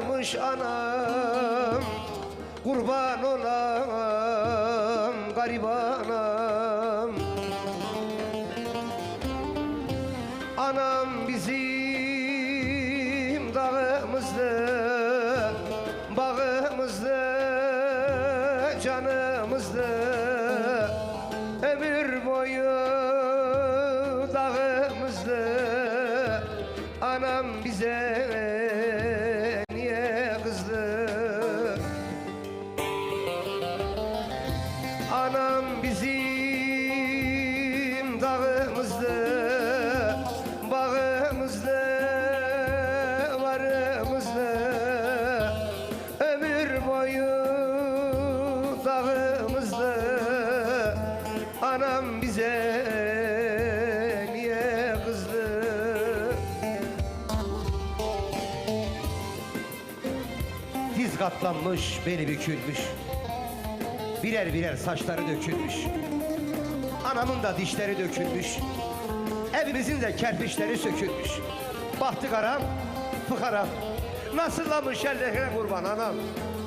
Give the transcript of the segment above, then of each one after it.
kalmış anam, kurban olam garibanam. Anam bizim dağımızdı, bağımızdı, canımızdı. Ömür boyu dağımızdı. Anam bize niye kızdı? Anam bizim dağımızdı, bağımızdı, varımızdı. Ömür boyu dağımızdı. Anam bize niye kızdı? Diz katlanmış, beli bükülmüş, birer birer saçları dökülmüş. Anamın da dişleri dökülmüş, evimizin de kerpiçleri sökülmüş. Bahtı karam, fıkaram, nasıllamış ellerine kurban anam.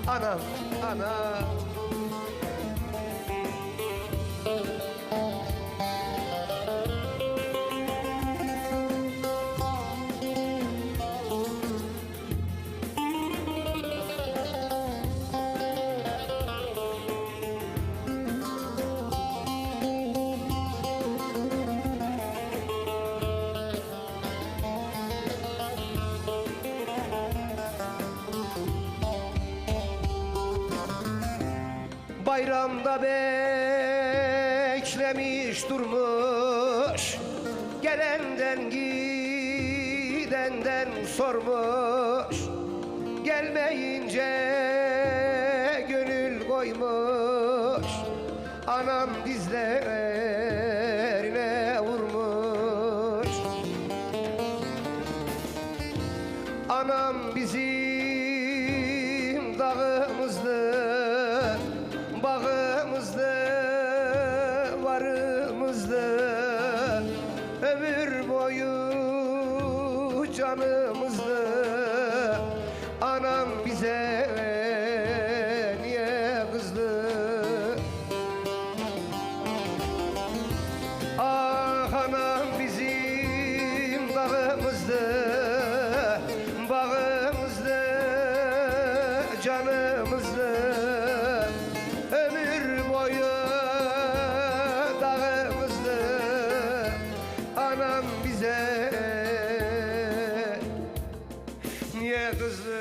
Anam, anam. Bayramda beklemiş durmuş, gelenden gidenden sormuş. Gelmeyince gönül koymuş, anam dizlerine vurmuş. Anam bizim dağımızdı, bağımızdı, varımızdı. Ömür boyu canımızdı. Anam bize niye kızdı? Ah anam bizim dağımızdı, bağımızdı, canımızdı. Ömür boyu dağımızdı. Anam bize niye kızdı?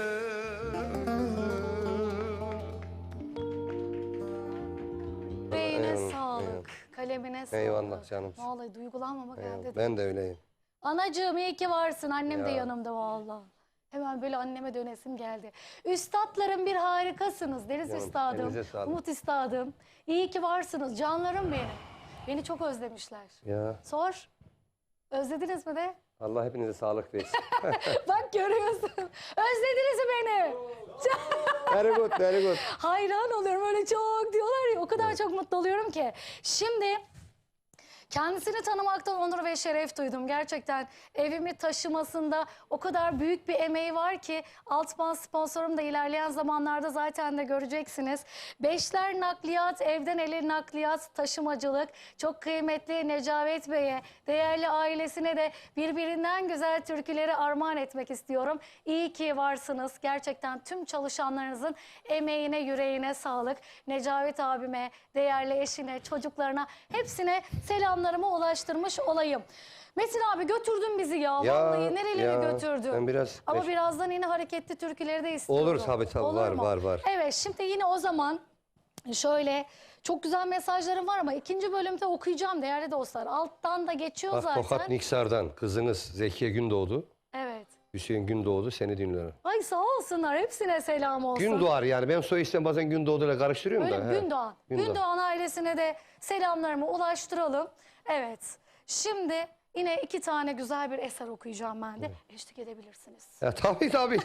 Beyine sağlık, kalemine sağlık. Eyvallah canım. Vallahi duygulanmamak elde değil. Ben de öyleyim. Anacığım iyi ki varsın. Annem de Ya. yanımda vallahi. Hemen böyle anneme dönesim geldi. Üstadlarım bir harikasınız. Deniz Canım, üstadım, elinize sağlık. Umut üstadım. İyi ki varsınız. Canlarım benim. Beni çok özlemişler. Ya Sor. Özlediniz mi de? Allah hepinize sağlık versin. Bak görüyorsun. Özlediniz mi beni? Very good, very good. Hayran oluyorum, öyle çok diyorlar ya, o kadar çok mutlu oluyorum ki. Şimdi kendisini tanımaktan onur ve şeref duydum. Gerçekten evimi taşımasında o kadar büyük bir emeği var ki Altman sponsorum da ilerleyen zamanlarda zaten de göreceksiniz. Beşler Nakliyat, evden ele nakliyat, taşımacılık. Çok kıymetli Necavet Bey'e, değerli ailesine de birbirinden güzel türküleri armağan etmek istiyorum. İyi ki varsınız. Gerçekten tüm çalışanlarınızın emeğine, yüreğine sağlık. Necavet abime, değerli eşine, çocuklarına, hepsine selamlarımı ulaştırmış olayım. Metin abi götürdün bizi ya. Vallahi nerelere götürdün. Ben biraz Ama birazdan yine hareketli türküleri de istiyorum. Olur tabii tabii, Olur var mu? var var. Evet, şimdi yine o zaman şöyle çok güzel mesajlarım var ama ikinci bölümde okuyacağım değerli dostlar. Alttan da geçiyor Bak zaten. Tokat Niksar'dan kızınız Zekiye Gündoğdu, Evet. Hüseyin Gündoğdu seni dinliyor. Ay sağ olsunlar, hepsine selam olsun. Gündoğar yani, ben soy istem bazen Gündoğdu'yla karıştırıyorum Öyle da. mi? Gündoğan. Gündoğan ailesine de selamlarımı ulaştıralım. Evet. Şimdi yine iki tane güzel bir eser okuyacağım ben de. Eşlik edebilirsiniz. Ya, tabii tabii.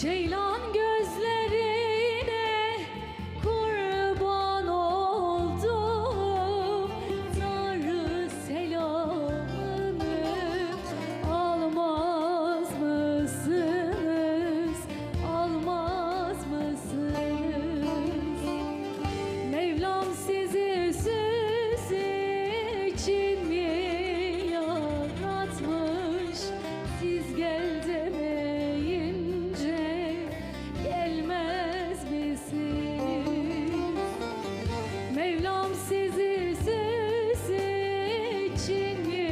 Ceylan gözlerine kurban oldum. Tanrı selamını almaz mısınız? Almaz mısınız? Mevlam sizi süs için mi yaratmış? Siz gel demeyince gelmez misiniz? Mevlam sizi süs için mi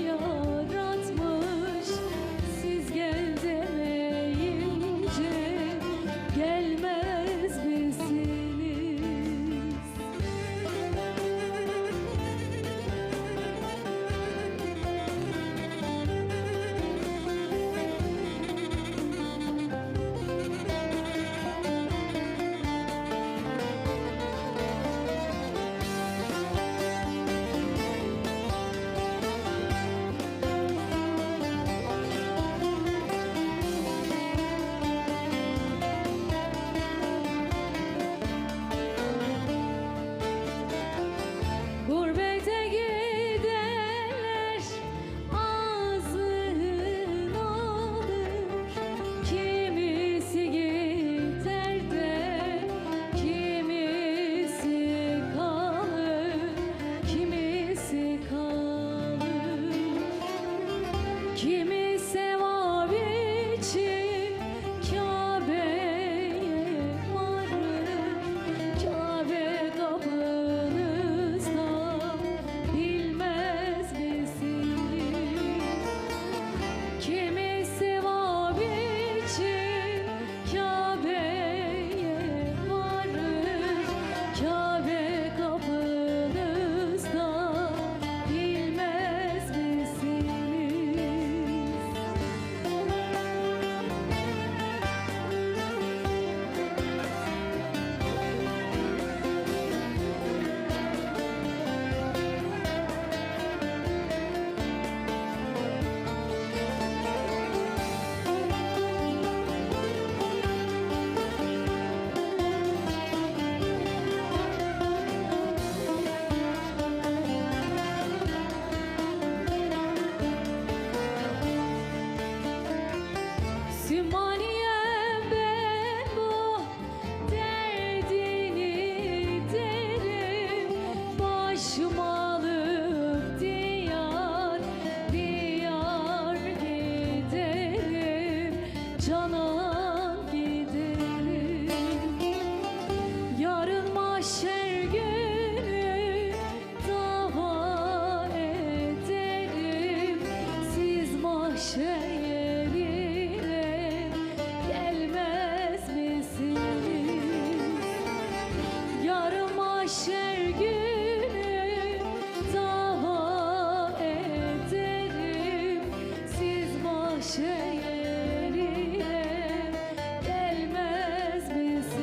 yaratmış? Siz gel demeyince gelmez misiniz? Gurbete gidenler azın olur. Kimisi gider de kimisi kalır, kimisi kalır. Kimi sevap için Kabe'ye varır. Kabe kapınızda bilmez misiniz? Kimi sevap için Kabe'ye varır. Kabe kapınızda bilmez misiniz? Sümaniyem ben bu derdini derim. Başıma alıp diyar diyar giderim. Canan giderim. Yarın mahşer günü dava ederim. Siz mahşer yerine gelmez misiniz? Yarın mahşer günü dava ederim. Siz mahşer yerine gelmez misiniz?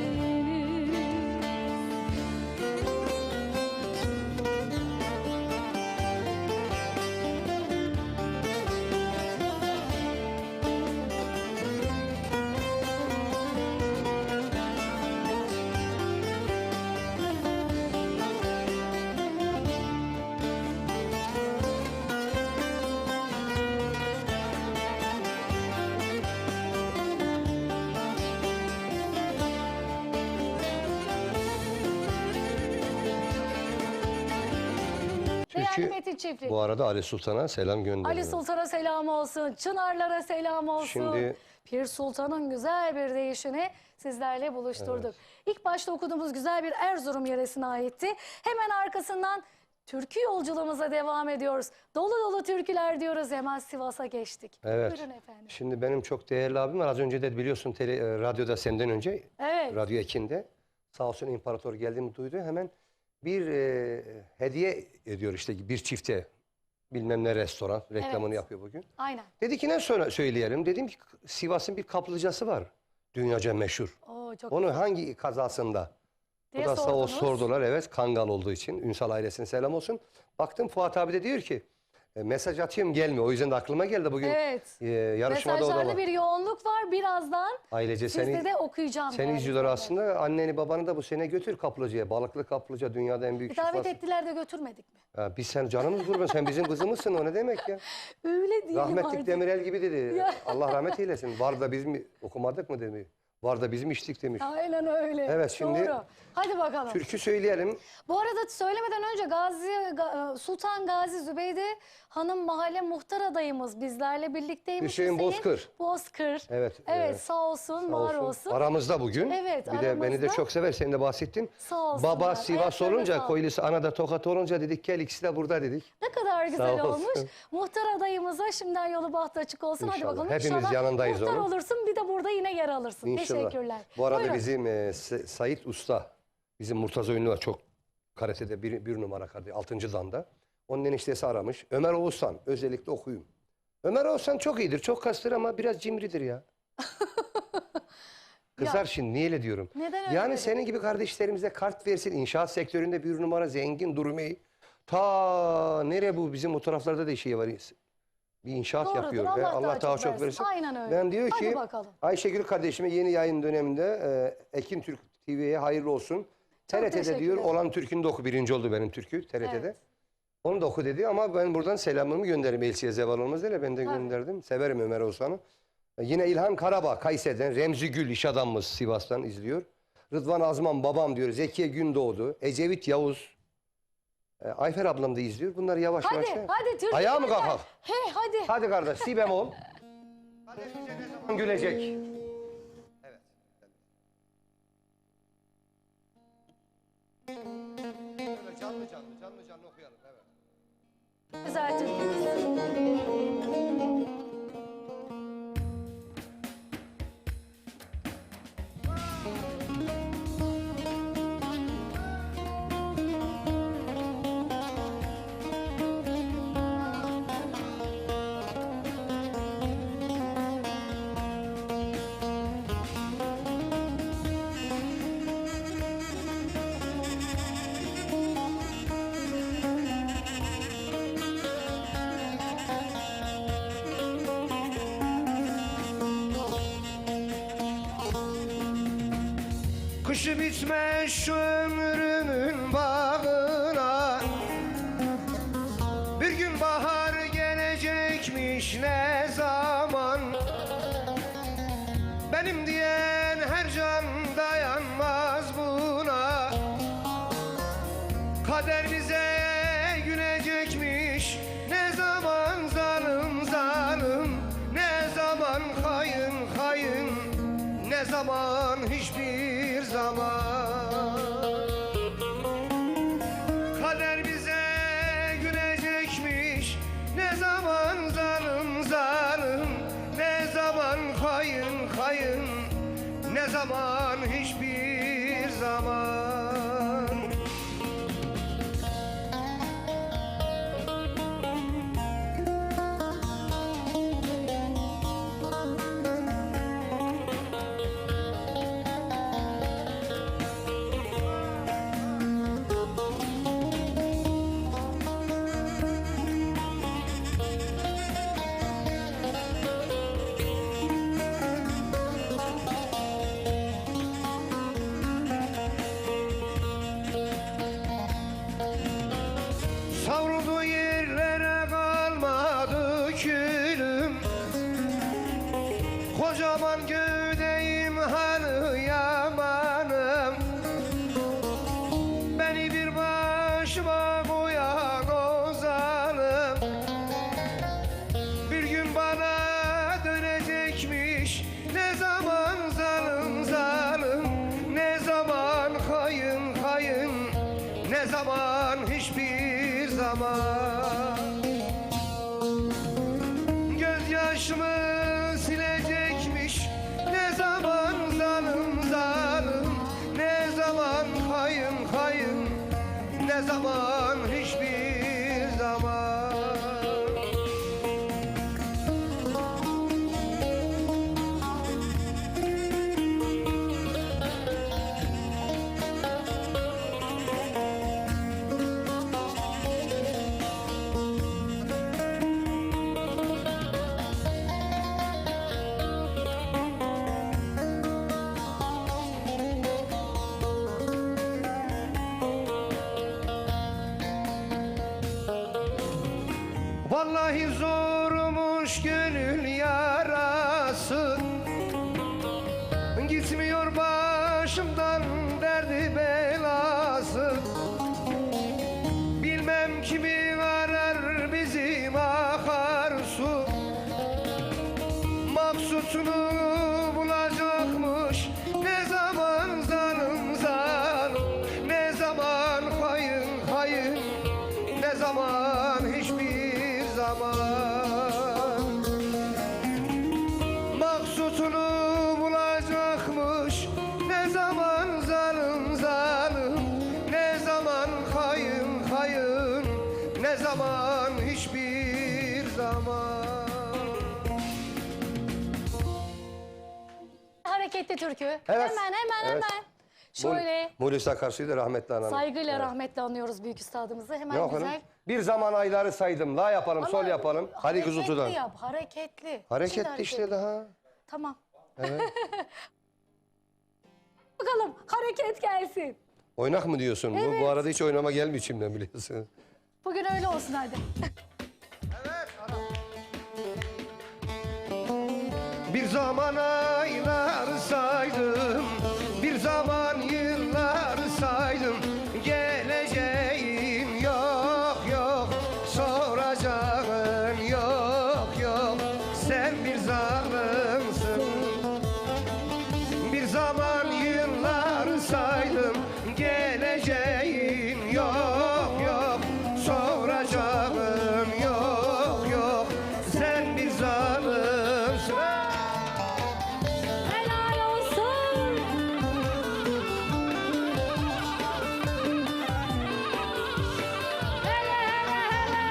Değerli Metin Çiftlik. Bu arada Ali Sultan'a selam gönderiyorum. Ali Sultan'a selam olsun, Çınarlara selam olsun. Şimdi- Pir Sultan'ın güzel bir deyişini sizlerle buluşturduk. İlk başta okuduğumuz güzel bir Erzurum yöresine aitti. Hemen arkasından türkü yolculuğumuza devam ediyoruz. Dolu dolu türküler diyoruz, hemen Sivas'a geçtik. Evet. Buyurun efendim. Şimdi benim çok değerli abim var. Az önce de biliyorsun radyoda senden önce. Evet. Radyo Ekin'de. Sağ olsun İmparator geldiğimi duydu. Hemen bir hediye ediyor işte bir çifte. Bilmem ne restoran reklamını Evet. yapıyor bugün. Aynen. Dedi ki ne söyleyelim? Dedim ki Sivas'ın bir kaplıcası var. Dünyaca meşhur. Oo, çok Onu hangi kazasında? Bu diye da sağ ol sordunuz. sordular. Evet, Kangal olduğu için. Ünsal ailesine selam olsun. Baktım Fuat abi de diyor ki mesaj atıyorum gelmiyor. O yüzden de aklıma geldi bugün. Evet. Yarışmada o da Mesajlarda var. bir yoğunluk var. Birazdan Ailece sizde de okuyacağım. seni değerli izliyorlar izleyenler. aslında. Anneni babanı da bu sene götür kaplıcaya. Balıklı kaplıca dünyada en büyük Davet şifası. ettiler de götürmedik mi? Ya biz sen canımız kurban. Sen bizim kızımızsın, o ne demek ya? Öyle değil Rahmetlik artık. Demirel gibi dedi. Ya. Allah rahmet eylesin. Var da biz mi okumadık mı dedi. Var da biz mi içtik demiş. Aynen öyle. Evet, şimdi- Doğru. Hadi bakalım. Türkü söyleyelim. Bu arada söylemeden önce Sultan Gazi Zübeyde Hanım mahalle muhtar adayımız bizlerle birlikteymiş. Hüseyin Bozkır. Bozkır. Evet, Evet, sağ olsun, Sağ var olsun. olsun. Aramızda bugün. Evet, Bir de beni de aramızda. çok sever. Senin de bahsettin. Sağ olsunlar. Baba Sivas Ayaklarına olunca, sağlık. Koyulusu Anada Tokat olunca dedik gel ikisi de burada dedik. Ne kadar güzel Sağ olsun. olmuş. Muhtar adayımıza şimdiden yolu bahtı açık olsun. Hadi İnşallah. bakalım. Hepimiz İnşallah yanındayız muhtar onun. olursun, bir de burada yine yer alırsın. İnşallah. Teşekkürler. Bu arada Buyurun. bizim Sait Usta, bizim Murtaza Ünlü var, çok karatede bir numara kardeş, 6. danda. Onun eniştesi aramış. Ömer Oğuzhan, özellikle okuyun. Ömer Oğuzhan çok iyidir, çok kastır ama biraz cimridir ya. Kızar şimdi, niye öyle diyorum? Neden öyle Yani dedin? senin gibi kardeşlerimize kart versin, inşaat sektöründe bir numara zengin durumu. Ta nereye bu bizim o taraflarda da şey var. Bir inşaat Doğrudur, yapıyor. Allah ve daha Allah daha çok çok versin. versin. Aynen öyle. Ben diyor Hadi ki bakalım. Ayşegül kardeşime yeni yayın döneminde Ekin Türk TV'ye hayırlı olsun. TRT'de diyor teşekkürler. olan Türk'ün de oku. Birinci oldu benim türkü TRT'de. Evet. Onu da oku dedi ama ben buradan selamımı göndereyim. Elçiye zeval olmaz diye ben de Tabii. gönderdim. Severim Ömer Oğuzhan'ı. Yine İlhan Karabağ Kayseri'den, Remzi Gül iş adamımız Sivas'tan izliyor. Rıdvan Azman babam diyor. Zekiye Gündoğdu, Ecevit Yavuz. Ayfer ablam da izliyor. Bunları yavaş Hadi, yavaş. hadi Türkiye. Ayağa mı kalkalım? He, hadi. Hadi kardeş, si bemol. Kader bize ne zaman gülecek? Evet. Böyle canlı okuyalım. Evet. Güzel Türkiye. Kışı bitmiş ömrümün bağına, bir gün bahar gelecekmiş ne zaman. Benim diyen her can dayanmaz buna. Kader bize gülecekmiş ne zaman, zalim zalim. Ne zaman hayın hayın, ne zaman hiçbir zaman. Kader bize gülecekmiş ne zaman, zalim zalim. Ne zaman hayın hayın, ne zaman hiçbir zaman. Savrulduğu yerlere kalmadı külüm. Kocaman gövdeyim hanı yamanım. Beni bir başıma koyan o zalim. Bir gün bana dönecekmiş ne zaman, zalim zalim. Ne zaman hayın hayın, ne zaman hiçbir zaman. Gözyaşımı silecekmiş ne zaman, zalim zalim. Ne zaman hayın hayın, ne zaman hiçbir zaman. Vallahi zormuş gönül yarası, gitmiyor başımdan derdi belası. Bilmem kimi arar bizim akarsu, maksutunu bulacakmış. Ne zaman zalim zalim, ne zaman hayın hayın, ne zaman hiçbir zaman. Maksutunu bulacakmış. Ne zaman zalim zalim, ne zaman hayın hayın, ne zaman hiçbir zaman. Hareketli türkü. Evet. Hemen Evet. Şöyle Hulusi Akarsu'yu da rahmetli analım. saygıyla Evet. rahmetle anıyoruz büyük üstadımızı. Hemen Ne güzel. yapalım? Bir zaman ayları saydım. La yapalım, Ama sol yapalım. Hadi Kızıltu'dan. hareketli yap, hareketli. Hareketli Şimdi işte daha. Tamam. Evet. Bakalım hareket gelsin. Oynak mı diyorsun? Bu arada hiç oynama gelmiyor içimden biliyorsun. Bugün öyle olsun hadi. Bir zaman aylar saydım, bir zaman yıllar saydım. Geleceğim yok yok, soracağım yok yok. Sen bir zalimsin. Bir zaman yıllar saydım, geleceğim yok yok, soracağım yok yok. Sen bir zalimsin. Helal olsun. Hele hele hele.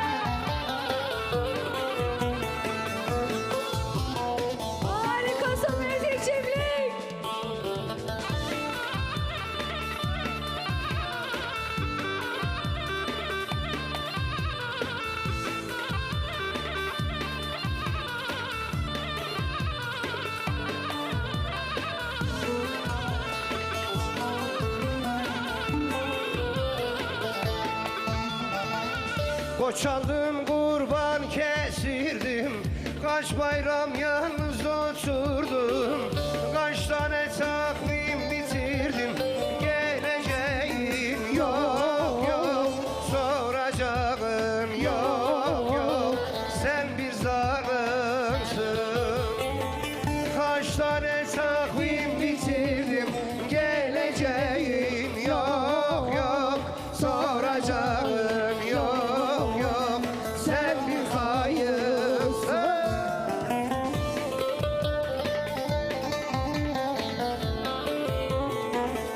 Harikasın müzik çiftlik. Koç aldım, kurban kesirdim, kaç bayram yalnız oturdum, kaç tane takvim bitirdim. Geleceğim yok yok, soracağım yok yok. Sen bir zalimsin. Kaç tane takvim bitirdim, geleceğim yok yok, soracağım yok yok. Sen bir hayırsın.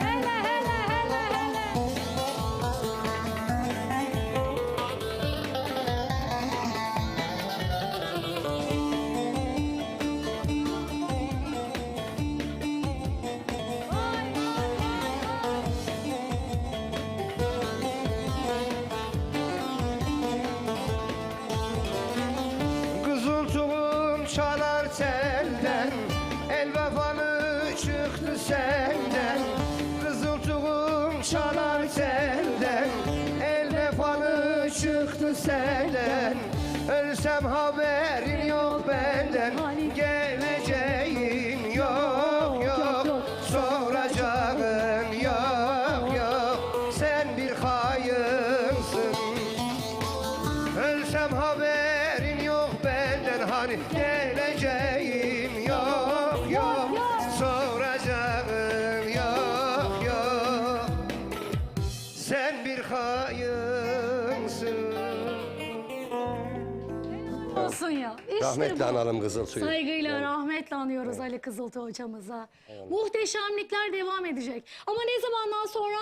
Hele hele hele hele. Vay vay vay. Kızıltuğum çalar telden, el vefalı çıktı senden. Kızıltuğum çalar telden, el vefalı çıktı senden. Ölsem haberin yok benden, geleceğim yok yok, soracağım yok yok. Sen bir hayırsın. Ölsem haberin yok benden, hani geleceğim yok yok, soracağım yok yok. Sen bir hayınsın. Olsun ya. İşte Rahmetli bu. analım Kızılsu'yu. Saygıyla, rahmetle anıyoruz Ali Kızıltı hocamıza. Muhteşemlikler devam edecek. Ama ne zamandan sonra?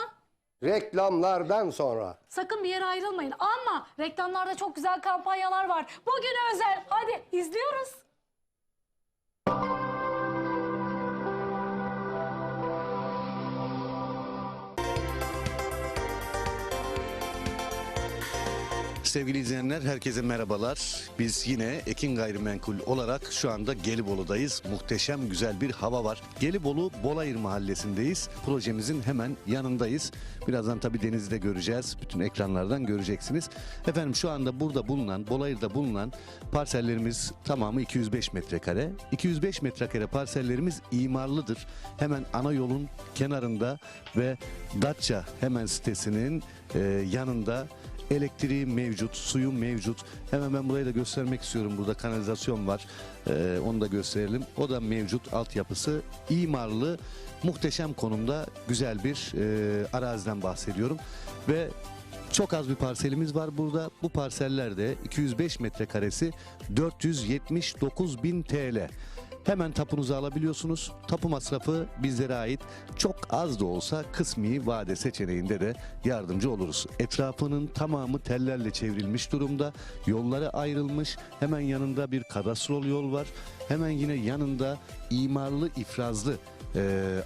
Reklamlardan sonra. Sakın bir yere ayrılmayın. Ama reklamlarda çok güzel kampanyalar var. Bugün özel. Hadi izliyoruz. sevgili izleyenler, herkese merhabalar. Biz yine Ekin Gayrimenkul olarak şu anda Gelibolu'dayız. Muhteşem güzel bir hava var. Gelibolu Bolayır Mahallesi'ndeyiz. Projemizin hemen yanındayız. Birazdan tabii denizi de göreceğiz. Bütün ekranlardan göreceksiniz. Efendim şu anda burada bulunan, Bolayır'da bulunan parsellerimiz tamamı 205 metrekare. 205 metrekare parsellerimiz imarlıdır. Hemen ana yolun kenarında ve Datça hemen sitesinin yanında. Elektriği mevcut, suyu mevcut. Hemen ben burayı da göstermek istiyorum. Burada kanalizasyon var. Onu da gösterelim. O da mevcut, altyapısı. İmarlı, muhteşem konumda güzel bir araziden bahsediyorum. Ve çok az bir parselimiz var burada. Bu parsellerde 205 metrekaresi 479.000 TL. Hemen tapunuzu alabiliyorsunuz. Tapu masrafı bizlere ait. Çok az da olsa kısmi vade seçeneğinde de yardımcı oluruz. Etrafının tamamı tellerle çevrilmiş durumda. Yollara ayrılmış. Hemen yanında bir kadastrol yol var. Hemen yine yanında imarlı, ifrazlı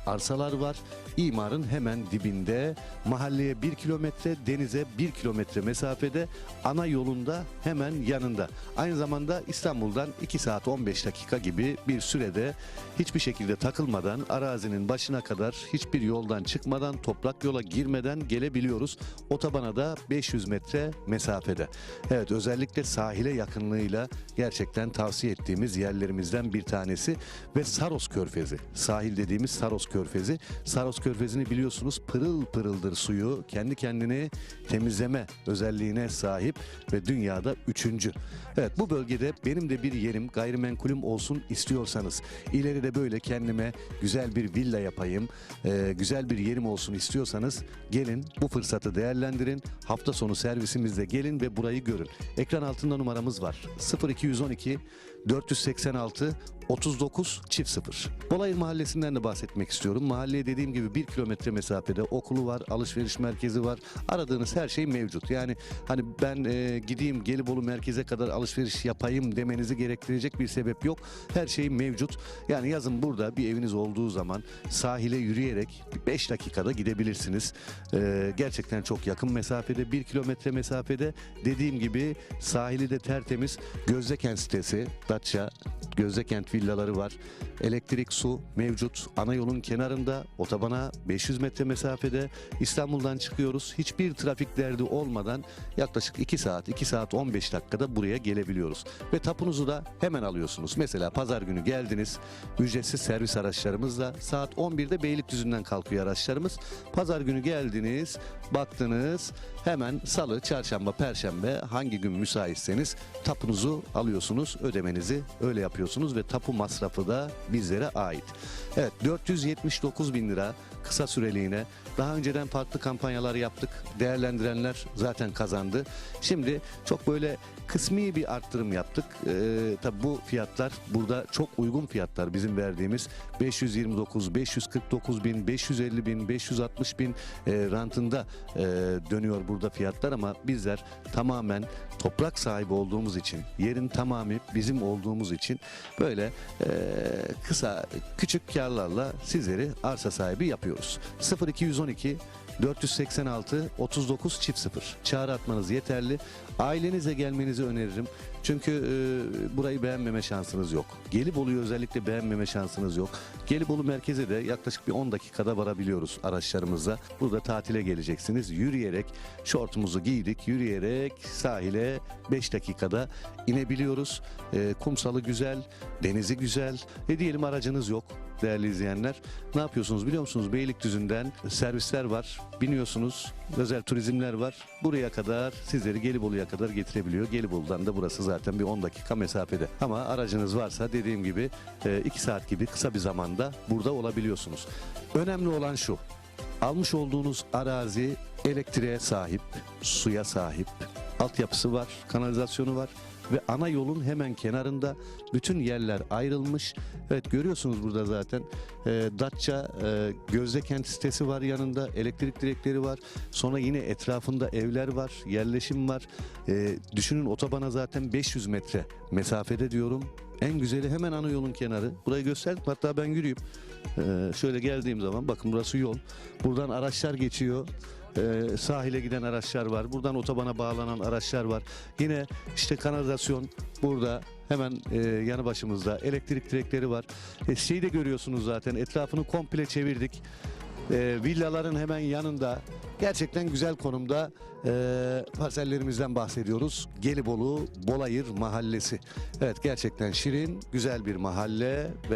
arsalar var. İmarın hemen dibinde, mahalleye 1 kilometre, denize 1 kilometre mesafede, ana yolunda hemen yanında. Aynı zamanda İstanbul'dan 2 saat 15 dakika gibi bir sürede hiçbir şekilde takılmadan, arazinin başına kadar hiçbir yoldan çıkmadan, toprak yola girmeden gelebiliyoruz. Otobana da 500 metre mesafede. Evet, özellikle sahile yakınlığıyla gerçekten tavsiye ettiğimiz yerlerimizden bir tanesi ve Saros Körfezi. Sahil dediğimiz Saros Körfezi. Saros Körfezi'ni biliyorsunuz, pırıl pırıldır suyu, kendi kendini temizleme özelliğine sahip ve dünyada 3. Evet, bu bölgede benim de bir yerim, gayrimenkulüm olsun istiyorsanız, ileride böyle kendime güzel bir villa yapayım, güzel bir yerim olsun istiyorsanız gelin bu fırsatı değerlendirin. Hafta sonu servisimizde gelin ve burayı görün. Ekran altında numaramız var. 0212 486 39 0. Bolayır Mahallesi'nden de bahsetmek istiyorum. Mahalleye dediğim gibi 1 kilometre mesafede okulu var, alışveriş merkezi var. Aradığınız her şey mevcut. Yani hani ben gideyim Gelibolu merkeze kadar alışveriş yapayım demenizi gerektirecek bir sebep yok. Her şey mevcut. Yani yazın burada bir eviniz olduğu zaman sahile yürüyerek 5 dakikada gidebilirsiniz. Gerçekten çok yakın mesafede, 1 kilometre mesafede. Dediğim gibi sahili de tertemiz. Gözdekent sitesi, Datça, Gözdekent villaları var. Elektrik, su mevcut. Ana yolun kenarında, otobana 500 metre mesafede. İstanbul'dan çıkıyoruz. Hiçbir trafik derdi olmadan yaklaşık 2 saat, 2 saat 15 dakikada buraya gelebiliyoruz. Ve tapunuzu da hemen alıyorsunuz. Mesela pazar günü geldiniz. Ücretsiz servis araçlarımızla saat 11'de Beylikdüzü'nden kalkıyor araçlarımız. Pazar günü geldiniz, baktınız, hemen salı, çarşamba, perşembe hangi gün müsaitseniz tapunuzu alıyorsunuz, ödemenizi öyle yapıyorsunuz ve tapu masrafı da bizlere ait. Evet, 479.000 lira kısa süreliğine. Daha önceden farklı kampanyalar yaptık. Değerlendirenler zaten kazandı. Şimdi çok böyle kısmi bir arttırım yaptık. Tabi bu fiyatlar burada çok uygun fiyatlar, bizim verdiğimiz 529, 549 bin, 550 bin, 560 bin rantında dönüyor burada fiyatlar, ama bizler tamamen toprak sahibi olduğumuz için, yerin tamamı bizim olduğumuz için böyle kısa küçük karlarla sizleri arsa sahibi yapıyoruz. 0212 486 39 0. Çağrı atmanız yeterli. Ailenize gelmenizi öneririm. Çünkü burayı beğenmeme şansınız yok. Gelibolu'yu özellikle beğenmeme şansınız yok. Gelibolu merkeze de yaklaşık bir 10 dakikada varabiliyoruz araçlarımızla. Burada tatile geleceksiniz. Yürüyerek, şortumuzu giydik, yürüyerek sahile 5 dakikada inebiliyoruz. Kumsalı güzel, denizi güzel. Diyelim aracınız yok değerli izleyenler. Ne yapıyorsunuz biliyor musunuz? Beylikdüzü'nden servisler var. Biniyorsunuz. Özel turizmler var. Buraya kadar, sizleri Gelibolu'ya kadar getirebiliyor. Gelibolu'dan da burası zaten bir 10 dakika mesafede. Ama aracınız varsa dediğim gibi 2 saat gibi kısa bir zamanda burada olabiliyorsunuz. Önemli olan şu: almış olduğunuz arazi elektriğe sahip, suya sahip, altyapısı var, kanalizasyonu var ve ana yolun hemen kenarında bütün yerler ayrılmış. Evet, görüyorsunuz burada zaten Datça Gözdekent sitesi var yanında, elektrik direkleri var. Sonra yine etrafında evler var, yerleşim var. Düşünün, otobana zaten 500 metre mesafede diyorum. En güzeli hemen ana yolun kenarı. Burayı gösterdim, hatta ben yürüyeyim. Şöyle geldiğim zaman bakın, burası yol. Buradan araçlar geçiyor. Sahile giden araçlar var. Buradan otobana bağlanan araçlar var. Yine işte kanalizasyon burada hemen yanı başımızda. Elektrik direkleri var. Şeyi de görüyorsunuz zaten. Etrafını komple çevirdik. Villaların hemen yanında gerçekten güzel konumda parsellerimizden bahsediyoruz. Gelibolu Bolayır Mahallesi. Evet, gerçekten şirin, güzel bir mahalle ve